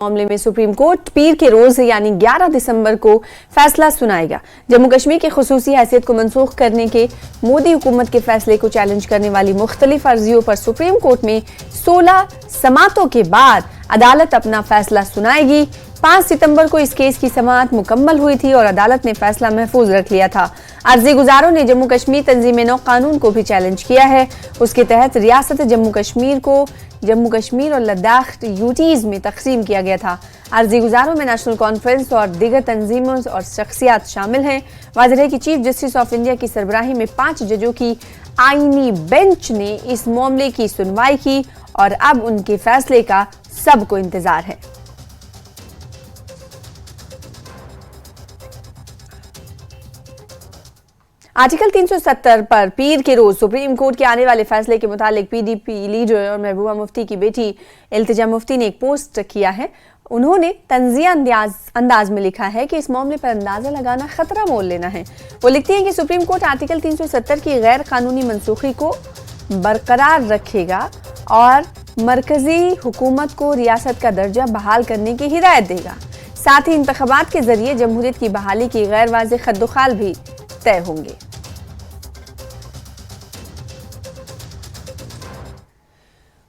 मामले में supreme court पीर के रोज यानी 11 दिसंबर को फैसला सुनाएगा। जम्मू कश्मीर की खुसूसी हैसियत को मनसूख करने के मोदी हुकूमत के फैसले को चैलेंज करने वाली मुख्तलिफ अर्जियों पर सुप्रीम कोर्ट में 16 समातों के बाद अदालत अपना फैसला सुनाएगी। 5 सितंबर को इस केस की समाअत मुकम्मल हुई थी और अदालत ने फैसला महफूज रख लिया था। अर्जी गुजारों ने जम्मू कश्मीर तंजीम नौ कानून को भी चैलेंज किया है। उसके तहत रियासत जम्मू कश्मीर को जम्मू कश्मीर और लद्दाख यूटीज में तकसीम किया गया था। अर्जी गुजारों में नेशनल कॉन्फ्रेंस और दीगर तंजीमों और शख्सियात शामिल हैं। वाज़ेह है कि चीफ जस्टिस ऑफ इंडिया की सरबराही में 5 जजों की आईनी बेंच ने इस मामले की सुनवाई की और अब उनके फैसले का सबको इंतजार है। आर्टिकल 370 पर पीर के रोज सुप्रीम कोर्ट के आने वाले फैसले के मुतालिक पीडीपी लीडर और महबूबा मुफ्ती की बेटी इल्तिजा मुफ्ती ने एक पोस्ट किया है। उन्होंने तंजिया अंदाज में लिखा है कि इस मामले पर अंदाजा लगाना खतरा मोल लेना है। वो लिखती हैं कि सुप्रीम कोर्ट आर्टिकल 370 की गैर कानूनी मनसूखी को बरकरार रखेगा और मरकजी हुकूमत को रियासत का दर्जा बहाल करने की हिदायत देगा। साथ ही इंतखाबात के जरिए जमहूरियत की बहाली की गैर वाज़ेह खद्दोखाल भी तय होंगे।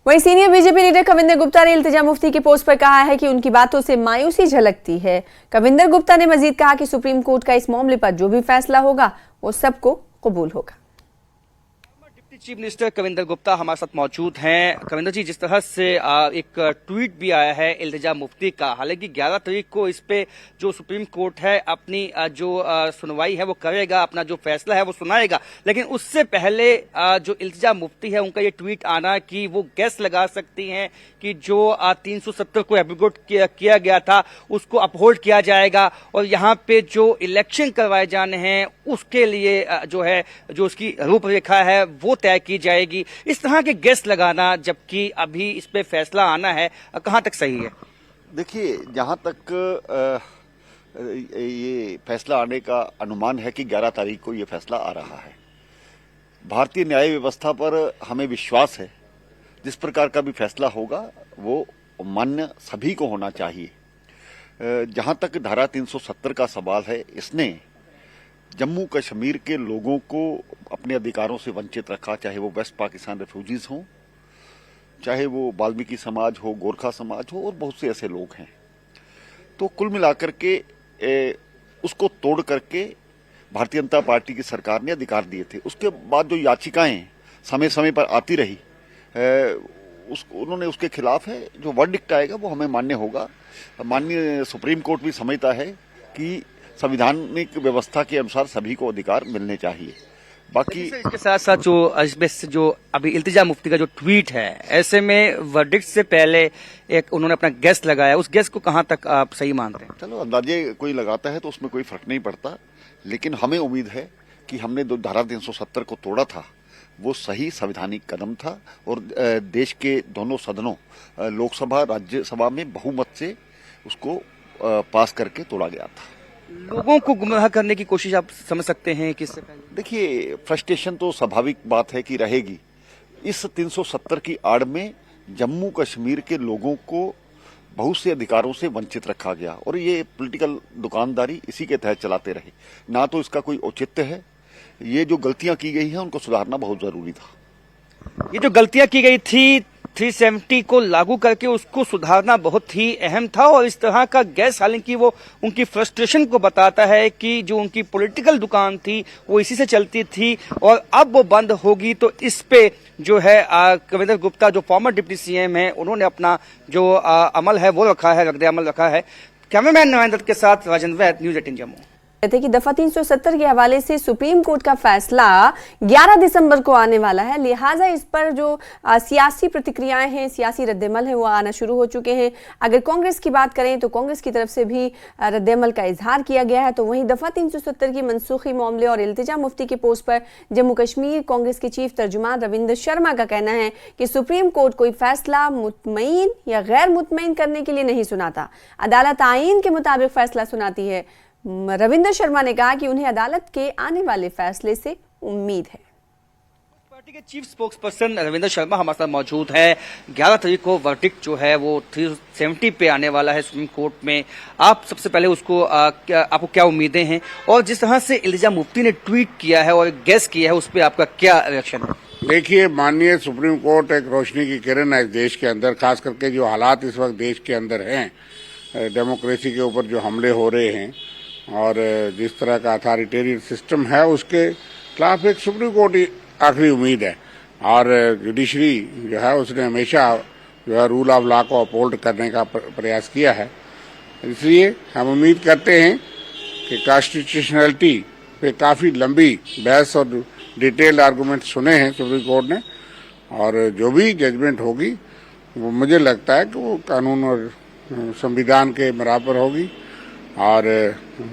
वहीं senior BJP leader Kavinder Gupta ने इल्तिजा मुफ्ती की पोस्ट पर कहा है कि उनकी बातों से मायूसी झलकती है। कविंदर गुप्ता ने मजीद कहा कि सुप्रीम कोर्ट का इस मामले पर जो भी फैसला होगा वो सबको कबूल होगा। Deputy chief minister Kavinder Gupta हमारे साथ मौजूद हैं। कविंदर जी, जिस तरह से एक ट्वीट भी आया है इल्तिजा मुफ्ती का, हालांकि 11 तारीख को इस पे जो सुप्रीम कोर्ट है अपनी जो सुनवाई है वो करेगा, अपना जो फैसला है वो सुनाएगा, लेकिन उससे पहले जो इल्तिजा मुफ्ती है उनका ये ट्वीट आना कि वो गैस लगा सकती हैं कि जो 370 को एब्रोगेट किया गया था उसको अपहोल्ड किया जाएगा और यहाँ पे जो इलेक्शन करवाए जाने हैं उसके लिए जो है जो उसकी रूपरेखा है वो तय की जाएगी। इस तरह के गेस लगाना जबकि अभी इस पे फैसला आना है, कहां तक सही है? देखिए, जहां तक ये फैसला आने का अनुमान है कि 11 तारीख को ये फैसला आ रहा है। भारतीय न्याय व्यवस्था पर हमें विश्वास है। जिस प्रकार का भी फैसला होगा वो मान्य सभी को होना चाहिए। जहां तक धारा 370 का सवाल है, इसने जम्मू कश्मीर के लोगों को अपने अधिकारों से वंचित रखा, चाहे वो वेस्ट पाकिस्तान रेफ्यूजीज हों, चाहे वो वाल्मीकि समाज हो, गोरखा समाज हो और बहुत से ऐसे लोग हैं। तो कुल मिलाकर के उसको तोड़ करके भारतीय जनता पार्टी की सरकार ने अधिकार दिए थे। उसके बाद जो याचिकाएं समय समय पर आती रही, उन्होंने उसके खिलाफ है। जो वर्डिक्ट आएगा वो हमें मान्य होगा। माननीय सुप्रीम कोर्ट भी समझता है कि संवैधानिक व्यवस्था के अनुसार सभी को अधिकार मिलने चाहिए। बाकी इसके साथ साथ जो अभी इल्तिजा मुफ्ती का जो ट्वीट है, ऐसे में वर्डिक्ट से पहले एक उन्होंने अपना गेस लगाया, उस गेस को कहां तक आप सही मानते हैं? चलो, अंदाजे कोई लगाता है तो उसमें कोई फर्क नहीं पड़ता, लेकिन हमें उम्मीद है कि हमने जो धारा 370 को तोड़ा था वो सही संवैधानिक कदम था और देश के दोनों सदनों लोकसभा राज्यसभा में बहुमत से उसको पास करके तोड़ा गया था। लोगों को गुमराह करने की कोशिश आप समझ सकते हैं कि इससे पहले? देखिए, फ्रस्ट्रेशन तो स्वाभाविक बात है कि रहेगी। इस 370 की आड़ में जम्मू कश्मीर के लोगों को बहुत से अधिकारों से वंचित रखा गया और ये पॉलिटिकल दुकानदारी इसी के तहत चलाते रहे। ना तो इसका कोई औचित्य है। ये जो गलतियां की गई हैं उनको सुधारना बहुत जरूरी था। ये जो गलतियां की गई थी 370 को लागू करके उसको सुधारना बहुत ही अहम था और इस तरह का गैस, हालांकि वो उनकी फ्रस्ट्रेशन को बताता है कि जो उनकी पॉलिटिकल दुकान थी वो इसी से चलती थी और अब वो बंद होगी। तो इस पे जो है कविंदर गुप्ता जो फॉर्मर डिप्टी सीएम है उन्होंने अपना जो अमल है वो रखा है, रद्द अमल रखा है। कैमरामैन नवाइन दत्त के साथ राजेंद्र वैद, न्यूज़ 18 जम्मू। कहते कि दफा 370 के हवाले से सुप्रीम कोर्ट का फैसला 11 दिसंबर को आने वाला है, लिहाजा इस पर जो सियासी प्रतिक्रियाएं हैं, सियासी रद्दमल है वो आना शुरू हो चुके हैं। अगर कांग्रेस की बात करें तो कांग्रेस की तरफ से भी रद्दमल का इजहार किया गया है। तो वहीं दफा 370 की मनसूखी मामले और इल्तिजा मुफ्ती की पोस्ट पर जम्मू कश्मीर कांग्रेस के चीफ तर्जुमान रविंद्र शर्मा का कहना है कि सुप्रीम कोर्ट कोई फैसला मुतमईन या गैर मुतमईन करने के लिए नहीं सुनाता, अदालत आईन के मुताबिक फैसला सुनाती है। रविंद्र शर्मा ने कहा कि उन्हें अदालत के आने वाले फैसले से उम्मीद है। पार्टी के chief spokes person Ravindra Sharma हमारे साथ मौजूद है। 11 तारीख को वर्डिक्ट जो है वो 370 पे आने वाला है सुप्रीम कोर्ट में। आप सबसे पहले उसको आपको क्या उम्मीदें हैं, और जिस तरह से इल्तिजा मुफ्ती ने ट्वीट किया है और गेस किया है उस पर आपका क्या रिएक्शन है? देखिए, माननीय सुप्रीम कोर्ट एक रोशनी की किरण है इस देश के अंदर, खास करके जो हालात इस वक्त देश के अंदर हैं, डेमोक्रेसी के ऊपर जो हमले हो रहे हैं और जिस तरह का अथॉरिटेरियन सिस्टम है उसके खिलाफ एक सुप्रीम कोर्ट ही आखिरी उम्मीद है। और जुडिशरी जो है उसने हमेशा जो है रूल ऑफ लॉ को अपहोल्ड करने का प्रयास किया है। इसलिए हम उम्मीद करते हैं कि कॉन्स्टिट्यूशनलिटी पे काफ़ी लंबी बहस और डिटेल्ड आर्गूमेंट सुने हैं सुप्रीम कोर्ट ने, और जो भी जजमेंट होगी वो मुझे लगता है कि वो कानून और संविधान के बराबर होगी और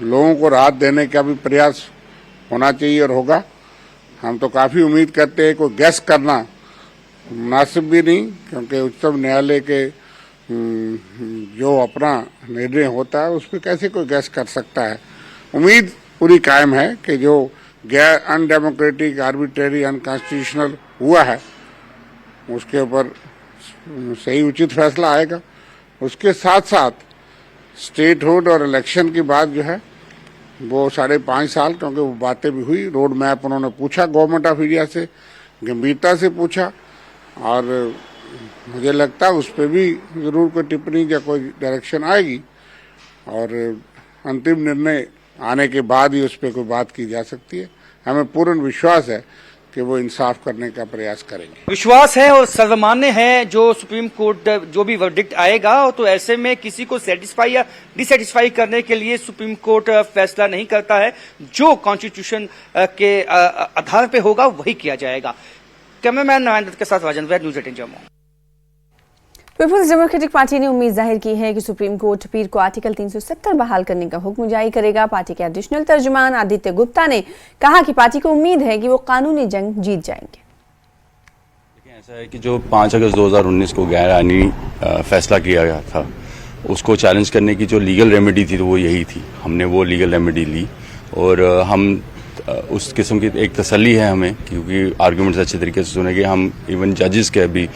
लोगों को राहत देने का भी प्रयास होना चाहिए और होगा। हम तो काफ़ी उम्मीद करते हैं, कोई गैस करना मुनासिब भी नहीं, क्योंकि उच्चतम न्यायालय के जो अपना निर्णय होता है उस पर कैसे कोई गैस कर सकता है। उम्मीद पूरी कायम है कि जो गैर अनडेमोक्रेटिक, आर्बिट्रेरी, अनकॉन्स्टिट्यूशनल हुआ है उसके ऊपर सही उचित फैसला आएगा। उसके साथ साथ स्टेटहुड और इलेक्शन की बात जो है वो 5.5 साल, क्योंकि वो बातें भी हुई, रोड मैप उन्होंने पूछा गवर्नमेंट ऑफ इंडिया से, गंभीरता से पूछा, और मुझे लगता है उस पर भी जरूर कोई टिप्पणी या कोई डायरेक्शन आएगी और अंतिम निर्णय आने के बाद ही उस पर कोई बात की जा सकती है। हमें पूर्ण विश्वास है कि वो इंसाफ करने का प्रयास करेंगे। विश्वास है और सर्वमान्य है जो सुप्रीम कोर्ट जो भी वर्डिक्ट आएगा, तो ऐसे में किसी को सेटिस्फाई या डिससेटिस्फाई करने के लिए सुप्रीम कोर्ट फैसला नहीं करता है। जो कॉन्स्टिट्यूशन के आधार पे होगा वही किया जाएगा। कैमरामैन नारायण दत्त के साथ राजेंद्र, न्यूज़ 18 जम्मू। पीपुल्स डेमोक्रेटिक पार्टी ने उम्मीद जाहिर की है कि सुप्रीम कोर्ट पीर को आर्टिकल 370 बहाल करने का हुक्म जारी करेगा। पार्टी के एडिशनल तर्जुमान आदित्य गुप्ता ने कहा कि पार्टी को उम्मीद है कि वो कानूनी जंग जीत जाएंगे। ऐसा है कि जो 5 अगस्त 2019 को गैर आईनी फैसला किया गया था उसको चैलेंज करने की जो लीगल रेमेडी थी तो वो यही थी। हमने वो लीगल रेमेडी ली और हम उस किस्म की एक तसल्ली है हमें, क्योंकि आर्गूमेंट्स अच्छे तरीके से सुने गए। हम इवन जजेस के भी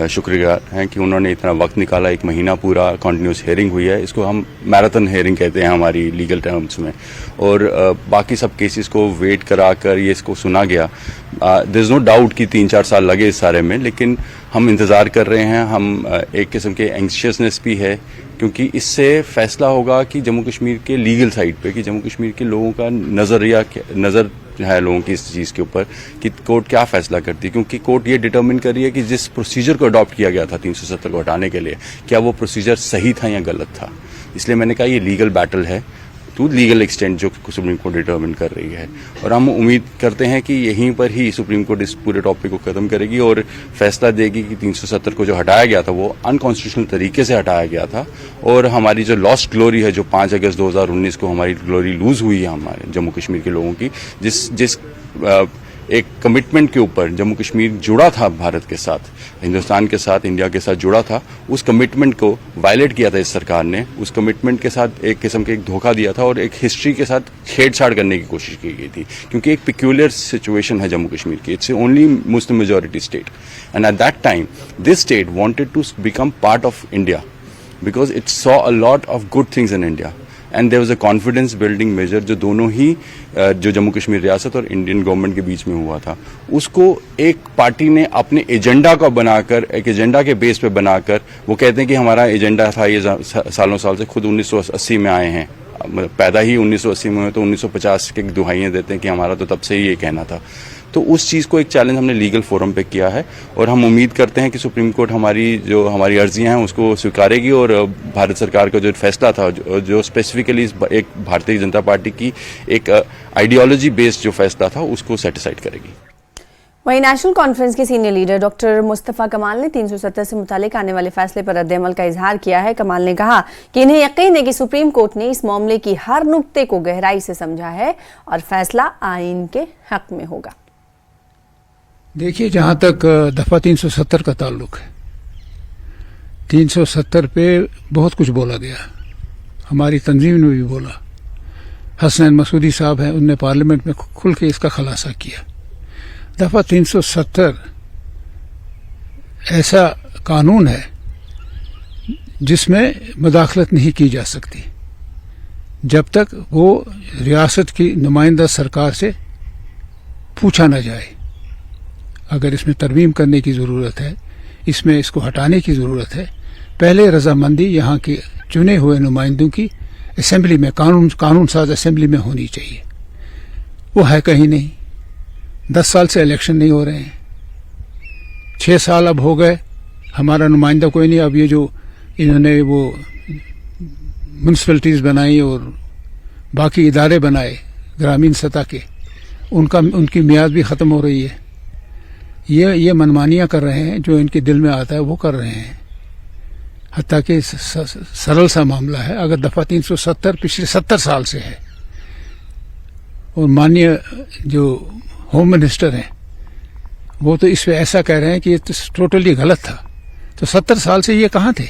शुक्रिया हैं कि उन्होंने इतना वक्त निकाला, 1 महीना पूरा कंटिन्यूस हेयरिंग हुई है। इसको हम मैराथन हेयरिंग कहते हैं हमारी लीगल टर्म्स में। और बाकी सब केसेस को वेट करा कर ये इसको सुना गया। देयर इज़ नो डाउट कि 3-4 साल लगे इस सारे में, लेकिन हम इंतज़ार कर रहे हैं। हम एक किस्म के एंग्शियसनेस भी है, क्योंकि इससे फैसला होगा कि जम्मू कश्मीर के लीगल साइड पे कि जम्मू कश्मीर के लोगों का नज़र है लोगों की इस चीज़ के ऊपर कि कोर्ट क्या फैसला करती है। क्योंकि कोर्ट ये डिटरमिन कर रही है कि जिस प्रोसीजर को अडॉप्ट किया गया था 370 को हटाने के लिए, क्या वो प्रोसीजर सही था या गलत था। इसलिए मैंने कहा ये लीगल बैटल है टू लीगल एक्सटेंट जो सुप्रीम कोर्ट डिटरमिन कर रही है, और हम उम्मीद करते हैं कि यहीं पर ही सुप्रीम कोर्ट इस पूरे टॉपिक को खत्म करेगी और फैसला देगी कि 370 को जो हटाया गया था वो अनकॉन्स्टिट्यूशनल तरीके से हटाया गया था। और हमारी जो लॉस्ट ग्लोरी है, जो 5 अगस्त 2019 को हमारी ग्लोरी लूज हुई है हमारे जम्मू कश्मीर के लोगों की, जिस एक कमिटमेंट के ऊपर जम्मू कश्मीर जुड़ा था भारत के साथ, हिंदुस्तान के साथ, इंडिया के साथ जुड़ा था, उस कमिटमेंट को वायलेट किया था इस सरकार ने। उस कमिटमेंट के साथ एक किस्म के एक धोखा दिया था और एक हिस्ट्री के साथ छेड़छाड़ करने की कोशिश की गई थी, क्योंकि एक पिक्यूलियर सिचुएशन है जम्मू कश्मीर की। It's only Muslim majority state and at that time this state wanted to become part of India because it saw a lot of good things in India and there was a confidence building measure जो दोनों ही जो जम्मू कश्मीर रियासत और Indian government के बीच में हुआ था, उसको एक पार्टी ने अपने एजेंडा को बनाकर, एक एजेंडा के बेस पे बनाकर, वो कहते हैं कि हमारा एजेंडा था ये सालों साल से, खुद 1980 में आए हैं, पैदा ही 1980 में हुए, तो 1950 की दुहाइयाँ देते हैं कि हमारा तो तब से ही ये कहना था। तो उस चीज़ को एक चैलेंज हमने लीगल फोरम पे किया है और हम उम्मीद करते हैं कि सुप्रीम कोर्ट हमारी अर्जियां हैं उसको स्वीकारेगी और भारत सरकार का जो फैसला था, जो स्पेसिफिकली एक भारतीय जनता पार्टी की एक आइडियोलॉजी बेस्ड जो फैसला था, उसको सेटिस्फाइड करेगी। वहीं नेशनल कॉन्फ्रेंस के सीनियर लीडर डॉक्टर मुस्तफा कमाल ने 370 से मुतालिक आने वाले फैसले पर रद्द-ए-अमल का इजहार किया है। कमाल ने कहा कि इन्हें यकीन है कि सुप्रीम कोर्ट ने इस मामले की हर नुक्ते को गहराई से समझा है और फैसला आईन के हक में होगा। देखिए, जहां तक दफा 370 का ताल्लुक है, 370 पे बहुत कुछ बोला गया, हमारी तंजीम ने भी बोला, हसनैन मसूदी साहब हैं, उनने पार्लियामेंट में खुल के इसका खुलासा किया। दफा 370 ऐसा कानून है जिसमें मुदाखलत नहीं की जा सकती जब तक वो रियासत की नुमाइंदा सरकार से पूछा न जाए। अगर इसमें तरमीम करने की ज़रूरत है, इसमें इसको हटाने की ज़रूरत है, पहले रजामंदी यहाँ के चुने हुए नुमाइंदों की असेंबली में, कानून साज असेंबली में होनी चाहिए। वो है कहीं नहीं। 10 साल से इलेक्शन नहीं हो रहे हैं, 6 साल अब हो गए, हमारा नुमाइंदा कोई नहीं। अब ये जो इन्होंने वो म्यूनसिपैलिटीज़ बनाई और बाकी इदारे बनाए ग्रामीण सतह के, उनकी मियाद भी ख़त्म हो रही है। ये मनमानियाँ कर रहे हैं, जो इनके दिल में आता है वो कर रहे हैं। हत्ता कि सरल सा मामला है, अगर दफ़ा 370 पिछले 70 साल से है और माननीय जो होम मिनिस्टर हैं वो तो इस पे ऐसा कह रहे हैं कि ये तो टोटली गलत था, तो 70 साल से ये कहाँ थे?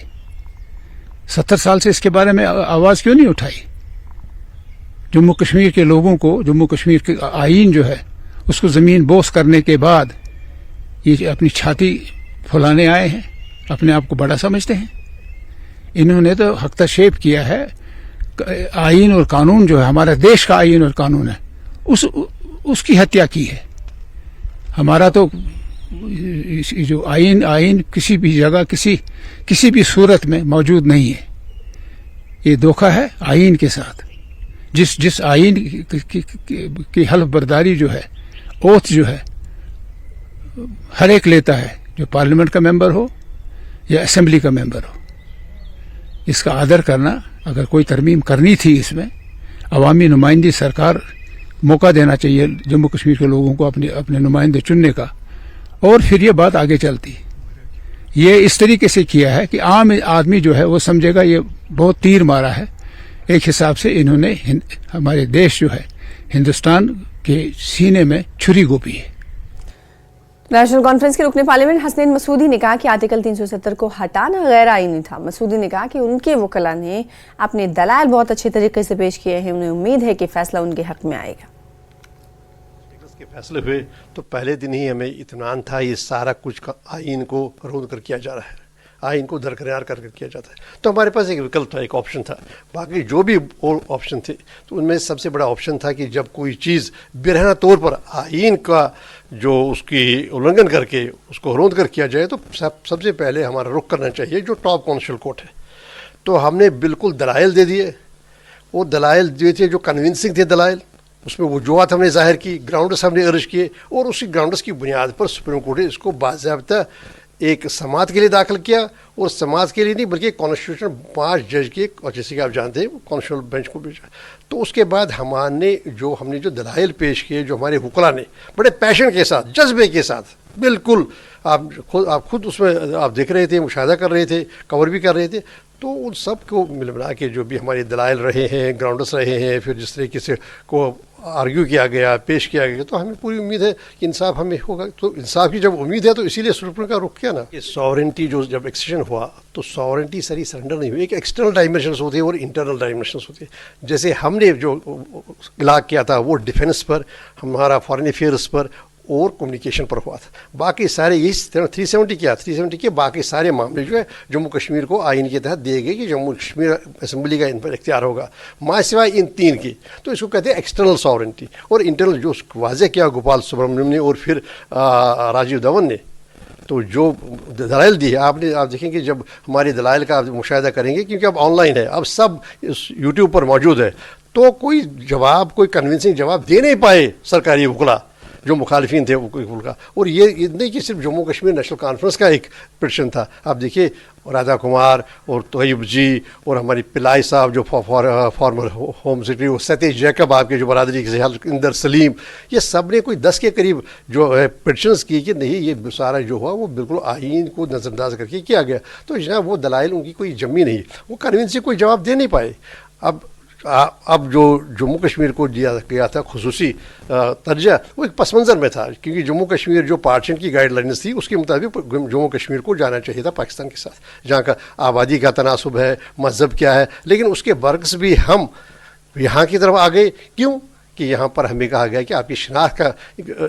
70 साल से इसके बारे में आवाज़ क्यों नहीं उठाई? जम्मू कश्मीर के लोगों को, जम्मू कश्मीर के आईन जो है उसको ज़मीन बोस करने के बाद ये अपनी छाती फुलाने आए हैं, अपने आप को बड़ा समझते हैं। इन्होंने तो हस्तक्षेप किया है। आईन और कानून जो है, हमारा देश का आईन और कानून है, उसकी हत्या की है। हमारा तो जो आईन किसी भी जगह किसी भी सूरत में मौजूद नहीं है। ये धोखा है आईन के साथ। जिस आईन की हल्फ बर्दारी जो है, ओथ जो है, हर एक लेता है, जो पार्लियामेंट का मेंबर हो या असेंबली का मेंबर हो। इसका आदर करना, अगर कोई तरमीम करनी थी इसमें, अवामी नुमाइंदी सरकार मौका देना चाहिए जम्मू कश्मीर के लोगों को अपने नुमाइंदे चुनने का, और फिर ये बात आगे चलती। ये इस तरीके से किया है कि आम आदमी जो है वो समझेगा ये बहुत तीर मारा है। एक हिसाब से इन्होंने हमारे देश जो है, हिंदुस्तान के सीने में छुरी घोंपी है। नेशनल कॉन्फ्रेंस के रुकने पार्लियामेंट हसनैन मसूदी ने कहा कि आर्टिकल 370 को हटाना गैर आईनी था। मसूदी ने कहा कि उनके वकला ने अपने दलाल बहुत अच्छे तरीके से पेश किए हैं, उन्हें उम्मीद है कि फैसला उनके हक में आएगा। के फैसले हुए तो पहले दिन ही हमें इत्मीनान था ये सारा कुछ का आईन को रोक कर किया जा रहा है, आईन को दरकिनार कर किया जाता है। तो हमारे पास एक विकल्प था, एक ऑप्शन था। बाकी जो भी और ऑप्शन थे, तो उनमें सबसे बड़ा ऑप्शन था कि जब कोई चीज़ बेरहना तौर पर आईन का जो उसकी उल्लंघन करके उसको रोक कर किया जाए, तो सबसे पहले हमारा रुख करना चाहिए जो टॉप कॉन्स्टिट्यूशनल कोर्ट है। तो हमने बिल्कुल दलाइल दे दिए, वो दलाइल दिए थे जो कन्विंसिंग थे दलाइल, उसमें वजूहत हमने जाहिर की, ग्राउंड्स हमने अर्ज किए, और उसी ग्राउंड्स की बुनियाद पर सुप्रीम कोर्ट ने इसको बाज़ाब्ता एक समात के लिए दाखिल किया, और समात के लिए नहीं बल्कि कॉन्स्टिट्यूशन 5 जज के, और जैसे कि आप जानते हैं कॉन्स्टिट्यूशनल बेंच को भेजा। तो उसके बाद हमने जो दलाइल पेश किए, जो हमारे वकला ने बड़े पैशन के साथ, जज्बे के साथ, बिल्कुल आप खुद उसमें आप देख रहे थे, मुशाहिदा कर रहे थे, कवर भी कर रहे थे, तो उन सब को मिला के जो भी हमारे दलाइल रहे हैं, ग्राउंड्स रहे हैं, फिर जिस तरीके से को आर्ग्यू किया गया, पेश किया गया, तो हमें पूरी उम्मीद है कि इंसाफ हमें होगा। तो इंसाफ की जब उम्मीद है तो इसीलिए सुप्रीम का रुख किया ना। ये सॉवरेंटी जो जब एक्सटेंशन हुआ, तो सॉवरेंटी सारी सरेंडर नहीं हुई। एक एक्सटर्नल डायमेंशंस होते हैं और इंटरनल डायमेंशंस होते हैं। जैसे हमने जो इलाक़ किया था वो डिफेंस पर, हमारा फॉरेन अफेयर्स पर और कम्युनिकेशन पर हुआ था। बाकी सारे यही 370 के बाकी सारे मामले जो है जम्मू कश्मीर को आइन के तहत दिए गए कि जम्मू कश्मीर असेंबली का इन पर इख्तियार होगा, माँ सिवाय इन 3 की। तो इसको कहते हैं एक्सटर्नल सॉवरेंटी। और इंटरनल जो वाज़े किया गोपाल सुब्रमण्यम ने और फिर राजीव धवन ने, तो जो दलाइल दी है आप देखेंगे, जब हमारे दलाइल का आप मुशाहिदा करेंगे, क्योंकि अब ऑनलाइन है, अब सब यूट्यूब पर मौजूद है, तो कोई कन्विंसिंग जवाब दे नहीं पाए सरकारी वकला जो मुखालिफिन थे उनका। और ये नहीं कि सिर्फ जम्मू कश्मीर नेशनल कॉन्फ्रेंस का एक पिटिशन था। आप देखिए राधा कुमार और तोयब जी और हमारी पिलाई साहब जो फॉर्मर होम सेक्रेटरी, और सतीश जैकब आपके जो बरादरी के इंदर सलीम, ये सब ने कोई 10 के करीब जो है पिटिशंस की कि नहीं ये सारा जो हुआ वो बिल्कुल आईन को नज़रअंदाज करके किया गया। तो जनाब वो दलाइल उनकी कोई जमी नहीं, वो कन्विंसिंग कोई जवाब दे नहीं पाए। अब जो जम्मू कश्मीर को दिया गया था खुसूसी दर्जा, वो एक पस मंज़र में था, क्योंकि जम्मू कश्मीर जो पार्टीशन की गाइडलाइंस थी उसके मुताबिक जम्मू कश्मीर को जाना चाहिए था पाकिस्तान के साथ, जहाँ का आबादी का तनासुब है, मज़हब क्या है। लेकिन उसके बरक्स भी हम यहाँ की तरफ आ गए। क्यों? कि यहाँ पर हमें कहा गया कि आपकी शनाख्त का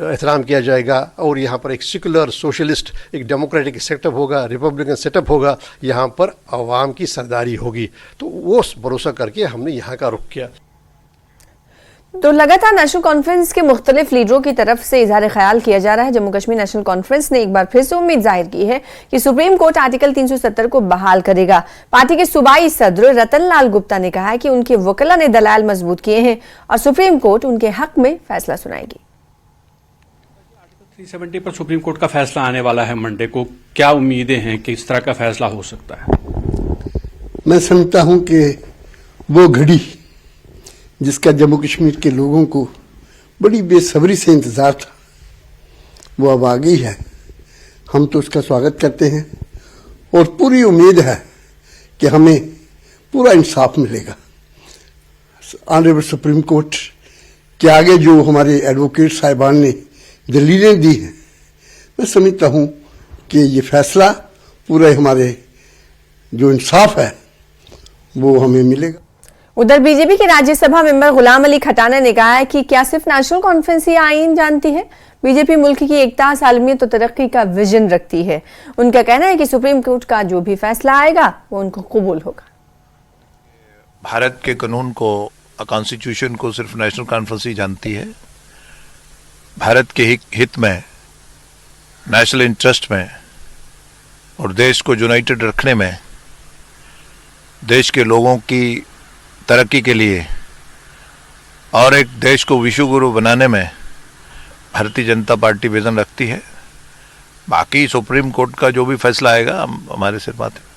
एहतराम किया जाएगा और यहाँ पर एक सेकुलर सोशलिस्ट एक डेमोक्रेटिक सेटअप होगा, रिपब्लिकन सेटअप होगा, यहाँ पर आवाम की सरदारी होगी। तो वो भरोसा करके हमने यहाँ का रुख किया। तो लगातार नेशनल कॉन्फ्रेंस के मुख्तलिफ लीडरों की तरफ से इजहार ख्याल किया जा रहा है। जम्मू कश्मीर नेशनल कॉन्फ्रेंस ने एक बार फिर से उम्मीद जाहिर की है कि सुप्रीम कोर्ट आर्टिकल 370 को बहाल करेगा। पार्टी के सूबाई सदर रतन लाल गुप्ता ने कहा है कि उनके वकला ने दलाल मजबूत किए हैं और सुप्रीम कोर्ट उनके हक में फैसला सुनाएगी। 370 पर सुप्रीम कोर्ट का फैसला आने वाला है मंडे को, क्या उम्मीदें हैं कि इस तरह का फैसला हो सकता है? मैं समझता हूं कि वो घड़ी जिसका जम्मू कश्मीर के लोगों को बड़ी बेसब्री से इंतजार था, वो अब आ गई है। हम तो उसका स्वागत करते हैं और पूरी उम्मीद है कि हमें पूरा इंसाफ मिलेगा। ऑनरेबल सुप्रीम कोर्ट के आगे जो हमारे एडवोकेट साहिबान ने दलीलें दी हैं, मैं समझता हूं कि ये फैसला पूरा हमारे जो इंसाफ है वो हमें मिलेगा। उधर बीजेपी के राज्यसभा मेंबर गुलाम अली खटाना ने कहा है कि क्या सिर्फ नेशनल कॉन्फ्रेंस ही आईन जानती है? बीजेपी मुल्क की एकता, सालमियत और तरक्की का विजन रखती है। उनका कहना है कि सुप्रीम कोर्ट का जो भी फैसला आएगा वो उनको कबूल होगा। भारत के कानून को, कॉन्स्टिट्यूशन को सिर्फ नेशनल कॉन्फ्रेंस ही जानती है। भारत के हित में, नेशनल इंटरेस्ट में और देश को यूनाइटेड रखने में, देश के लोगों की तरक्की के लिए और एक देश को विश्व गुरु बनाने में भारतीय जनता पार्टी विजन रखती है। बाकी सुप्रीम कोर्ट का जो भी फैसला आएगा हमारे सिर बात है।